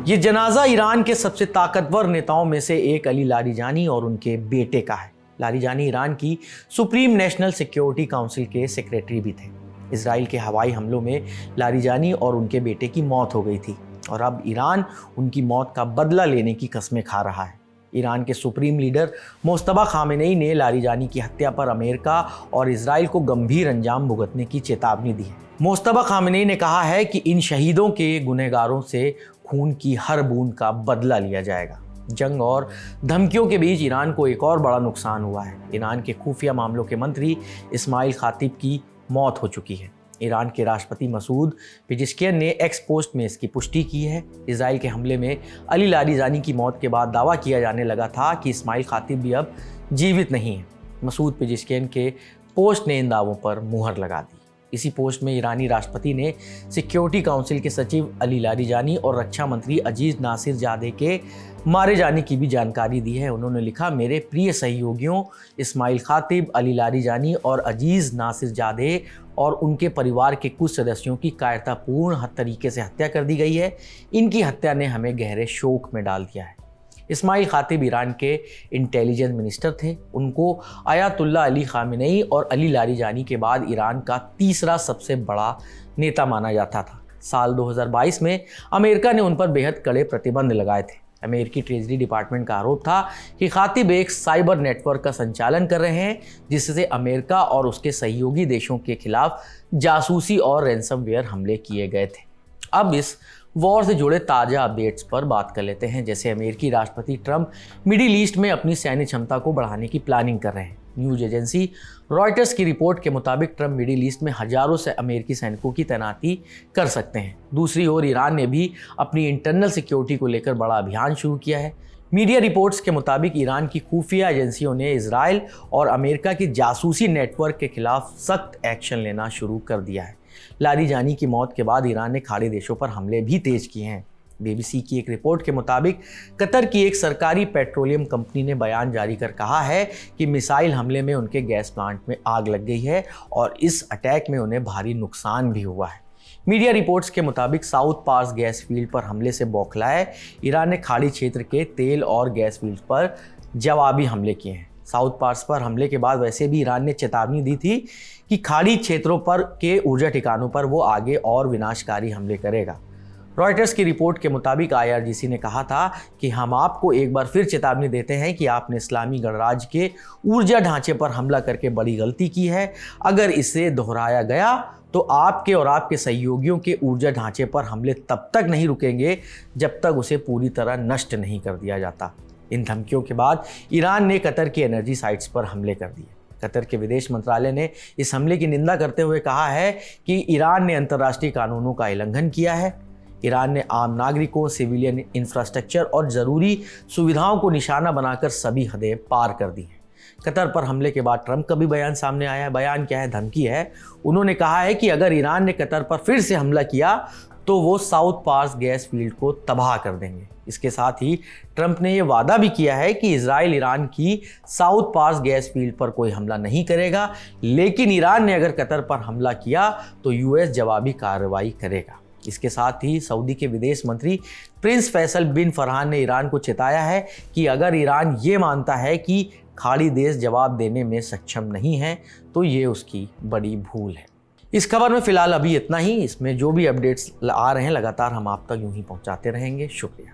ये जनाजा ईरान के सबसे ताकतवर नेताओं में से एक अली लारीजानी और उनके बेटे का है। लारीजानी ईरान की सुप्रीम नेशनल सिक्योरिटी काउंसिल के सेक्रेटरी भी थे। इजराइल के हवाई हमलों में लारीजानी और उनके बेटे की मौत हो गई थी और अब ईरान उनकी मौत का बदला लेने की कस्में खा रहा है। ईरान के सुप्रीम लीडर मुस्तफा खामेनेई ने लारीजानी की हत्या पर अमेरिका और इजराइल को गंभीर अंजाम भुगतने की चेतावनी दी है। मुस्तफा खामेनेई ने कहा है कि इन शहीदों के गुनहगारों से खून की हर बूंद का बदला लिया जाएगा। जंग और धमकियों के बीच ईरान को एक और बड़ा नुकसान हुआ है। ईरान के खुफिया मामलों के मंत्री इस्माइल खातिब की मौत हो चुकी है। ईरान के राष्ट्रपति मसूद पेजेश्कियन ने एक्स पोस्ट में इसकी पुष्टि की है। इजराइल के हमले में अली लारीजानी की मौत के बाद दावा किया जाने लगा था कि इस्माइल खातिब भी अब जीवित नहीं है। मसूद पेजेश्कियन के पोस्ट ने इन दावों पर मुहर लगा दी। इसी पोस्ट में ईरानी राष्ट्रपति ने सिक्योरिटी काउंसिल के सचिव अली लारीजानी और रक्षा मंत्री अजीज नासिरजादे के मारे जाने की भी जानकारी दी है। उन्होंने लिखा, मेरे प्रिय सहयोगियों, इस्माइल खातिब, अली लारीजानी और अजीज नासिरजादे और उनके परिवार के कुछ सदस्यों की कायरतापूर्ण तरीके से हत्या कर दी गई है। इनकी हत्या ने हमें गहरे शोक में डाल दिया है। इस्माइल खातिब ईरान के इंटेलिजेंस मिनिस्टर थे। उनको आयतुल्ला अली खामेनेई और अली लारीजानी के बाद ईरान का तीसरा सबसे बड़ा नेता माना जाता था। साल 2022 में अमेरिका ने उन पर बेहद कड़े प्रतिबंध लगाए थे। अमेरिकी ट्रेजरी डिपार्टमेंट का आरोप था कि खातिब एक साइबर नेटवर्क का संचालन कर रहे हैं जिससे अमेरिका और उसके सहयोगी देशों के खिलाफ जासूसी और रैंसमवेयर हमले किए गए थे। अब इस वॉर से जुड़े ताज़ा अपडेट्स पर बात कर लेते हैं। जैसे अमेरिकी राष्ट्रपति ट्रंप मिडिल ईस्ट में अपनी सैन्य क्षमता को बढ़ाने की प्लानिंग कर रहे हैं। न्यूज़ एजेंसी रॉयटर्स की रिपोर्ट के मुताबिक ट्रंप मिडिल ईस्ट में हजारों से अमेरिकी सैनिकों की तैनाती कर सकते हैं। दूसरी ओर ईरान ने भी अपनी इंटरनल सिक्योरिटी को लेकर बड़ा अभियान शुरू किया है। मीडिया रिपोर्ट्स के मुताबिक ईरान की खुफिया एजेंसियों ने इजराइल और अमेरिका के जासूसी नेटवर्क के खिलाफ सख्त एक्शन लेना शुरू कर दिया है। लारीजानी की मौत के बाद ईरान ने खाड़ी देशों पर हमले भी तेज किए हैं। बीबीसी की एक रिपोर्ट के मुताबिक कतर की एक सरकारी पेट्रोलियम कंपनी ने बयान जारी कर कहा है कि मिसाइल हमले में उनके गैस प्लांट में आग लग गई है और इस अटैक में उन्हें भारी नुकसान भी हुआ है। मीडिया रिपोर्ट्स के मुताबिक साउथ पार्स गैस फील्ड पर हमले से बौखलाए ईरान ने खाड़ी क्षेत्र के तेल और गैस फील्ड पर जवाबी हमले किए हैं। साउथ पार्स पर हमले के बाद वैसे भी ईरान ने चेतावनी दी थी कि खाड़ी क्षेत्रों पर के ऊर्जा ठिकानों पर वो आगे और विनाशकारी हमले करेगा। रॉयटर्स की रिपोर्ट के मुताबिक IRGC ने कहा था कि हम आपको एक बार फिर चेतावनी देते हैं कि आपने इस्लामी गणराज्य के ऊर्जा ढांचे पर हमला करके बड़ी गलती की है। अगर इसे दोहराया गया तो आपके और आपके सहयोगियों के ऊर्जा ढांचे पर हमले तब तक नहीं रुकेंगे जब तक उसे पूरी तरह नष्ट नहीं कर दिया जाता। इन धमकियों के बाद ईरान ने कतर की एनर्जी साइट्स पर हमले कर दिए। कतर के विदेश मंत्रालय ने इस हमले की निंदा करते हुए कहा है कि ईरान ने अंतर्राष्ट्रीय कानूनों का उल्लंघन किया है। ईरान ने आम नागरिकों, सिविलियन इंफ्रास्ट्रक्चर और ज़रूरी सुविधाओं को निशाना बनाकर सभी हदें पार कर दी हैं। कतर पर हमले के बाद ट्रंप का भी बयान सामने आया है। बयान क्या है? धमकी है। उन्होंने कहा है कि अगर ईरान ने कतर पर फिर से हमला किया तो वो साउथ पार्स गैस फील्ड को तबाह कर देंगे। इसके साथ ही ट्रंप ने ये वादा भी किया है कि इजराइल ईरान की साउथ पार्स गैस फील्ड पर कोई हमला नहीं करेगा, लेकिन ईरान ने अगर कतर पर हमला किया तो US जवाबी कार्रवाई करेगा। इसके साथ ही सऊदी के विदेश मंत्री प्रिंस फैसल बिन फरहान ने ईरान को चेताया है कि अगर ईरान ये मानता है कि खाड़ी देश जवाब देने में सक्षम नहीं है तो ये उसकी बड़ी भूल है। इस खबर में फिलहाल अभी इतना ही। इसमें जो भी अपडेट्स आ रहे हैं लगातार हम आप तक यूं ही पहुंचाते रहेंगे। शुक्रिया।